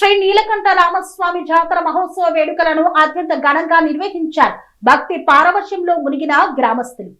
శ్రీ నీలకంఠ రామస్వామి జాతర మహోత్సవ వేడుకలను అత్యంత ఘనంగా నిర్వహించారు. భక్తి పారవశ్యంలో మునిగిన గ్రామస్తులు.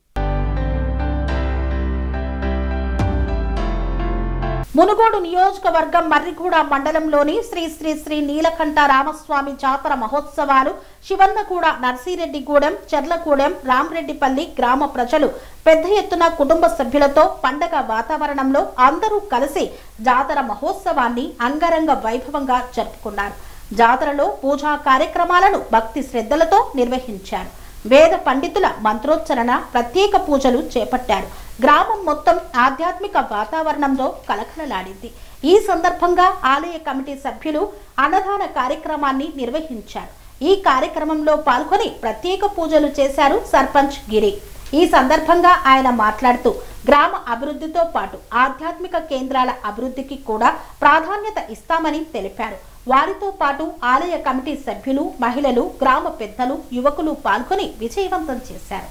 మునుగోడు నియోజకవర్గం మర్రిగూడ మండలంలోని శ్రీ శ్రీ శ్రీ నీలకంఠ రామస్వామి జాతర మహోత్సవాలు శివన్నగూడ, నర్సిరెడ్డిగూడెం, చెర్లగూడెం, రామరెడ్డిపల్లి గ్రామ ప్రజలు పెద్ద ఎత్తున కుటుంబ సభ్యులతో పండగ వాతావరణంలో అందరూ కలిసి జాతర మహోత్సవాన్ని అంగరంగ వైభవంగా జరుపుకున్నారు. జాతరలో పూజా కార్యక్రమాలను భక్తి శ్రద్ధలతో నిర్వహించారు. వేద పండితుల మంత్రోచ్చరణ, ప్రత్యేక పూజలు చేపట్టారు. గ్రామం మొత్తం ఆధ్యాత్మిక వాతావరణంలో కలకలలాడింది. ఈ సందర్భంగా ఆలయ కమిటీ సభ్యులు అన్నదాన కార్యక్రమాన్ని నిర్వహించారు. ఈ కార్యక్రమంలో పాల్గొని ప్రత్యేక పూజలు చేశారు సర్పంచ్ గిరి. ఈ సందర్భంగా ఆయన మాట్లాడుతూ గ్రామ అభివృద్ధితో పాటు ఆధ్యాత్మిక కేంద్రాల అభివృద్ధికి కూడా ప్రాధాన్యత ఇస్తామని తెలిపారు. వారితో పాటు ఆలయ కమిటీ సభ్యులు, మహిళలు, గ్రామ పెద్దలు, యువకులు పాల్గొని విజయవంతం చేశారు.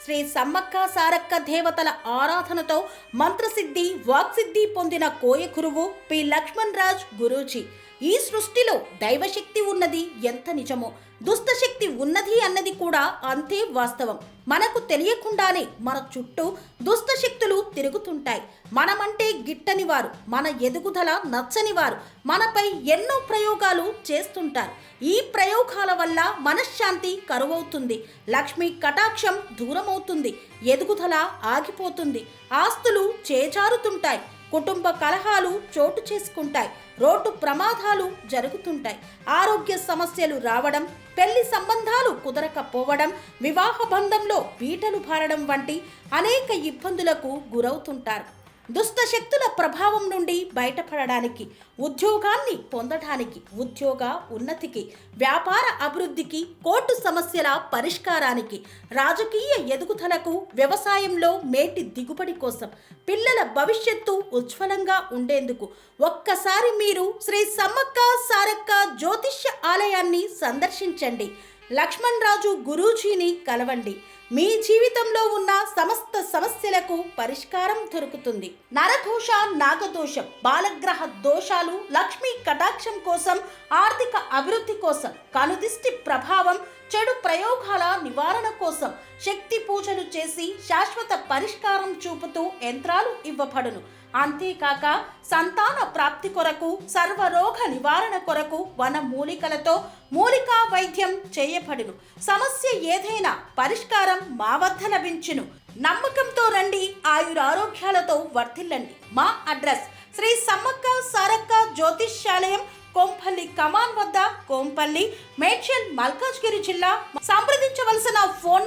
శ్రీ సమ్మక్క సారక్క దేవతల ఆరాధనతో మంత్రసిద్ధి, వాక్సిద్ధి పొందిన కోయ గురువు పి లక్ష్మణ్ రాజ్ గురూజీ. ఈ సృష్టిలో దైవశక్తి ఉన్నది ఎంత నిజమో, దుష్టశక్తి ఉన్నది అన్నది కూడా అంతే వాస్తవం. మనకు తెలియకుండానే మన చుట్టూ దుష్టశక్తులు తిరుగుతుంటాయి. మనమంటే గిట్టని వారు, మన ఎదుగుదల నచ్చని వారు మనపై ఎన్నో ప్రయోగాలు చేస్తుంటారు. ఈ ప్రయోగాల వల్ల మనశ్శాంతి కరువవుతుంది, లక్ష్మీ కటాక్షం దూరమవుతుంది, ఎదుగుదల ఆగిపోతుంది, ఆస్తులు చేజారుతుంటాయి, కుటుంబ కలహాలు చోటు చేసుకుంటాయి, రోడ్డు ప్రమాదాలు జరుగుతుంటాయి, ఆరోగ్య సమస్యలు రావడం, పెళ్లి సంబంధాలు కుదరకపోవడం, వివాహ బంధంలో పీటలు భారడం వంటి అనేక ఇబ్బందులకు గురవుతుంటారు. దుష్టశక్తుల ప్రభావం నుండి బయటపడడానికి, ఉద్యోగాన్ని పొందడానికి, ఉద్యోగ ఉన్నతికి, వ్యాపార అభివృద్ధికి, కోర్టు సమస్యల పరిష్కారానికి, రాజకీయ ఎదుగుదలకు, వ్యవసాయంలో మేటి దిగుబడి కోసం, పిల్లల భవిష్యత్తు ఉజ్వలంగా ఉండేందుకు ఒక్కసారి మీరు శ్రీ సమ్మక్క సారక్క జ్యోతిష్య ఆలయాన్ని సందర్శించండి. లక్ష్మణ్ రాజు గురూజీని కలవండి. మీ జీవితంలో ఉన్న సమస్త సమస్యలకు పరిష్కారం దొరుకుతుంది. నరదోష, నాగదోషం, బాలగ్రహ దోషాలు, లక్ష్మీ కటాక్షం కోసం, ఆర్థిక అభివృద్ధి కోసం, కనుదిష్టి ప్రభావం, చెడు ప్రయోగాల నివారణ కోసం శక్తి పూజలు చేసి శాశ్వత పరిష్కారం చూపుతూ యంత్రాలు ఇవ్వబడును. అంతేకాక సంతాన ప్రాప్తి కొరకు, సర్వరోగ నివారణ కొరకు వన మూలికలతో మూలికా వైద్యం చేయబడును. సమస్య ఏదైనా పరిష్కారం మా వద్ద లభించును. నమ్మకంతో రండి, ఆయురారోగ్యాలతో వర్ధిల్లండి. మా అడ్రస్ శ్రీ సమ్మక్క సారక్క జ్యోతిష్యాలయం, కోంపల్లి కమాన్ వద్ద, కోంపల్లి, మేడ్చల్, మల్కాజ్గిరి జిల్లా. సంప్రదించవలసిన ఫోన్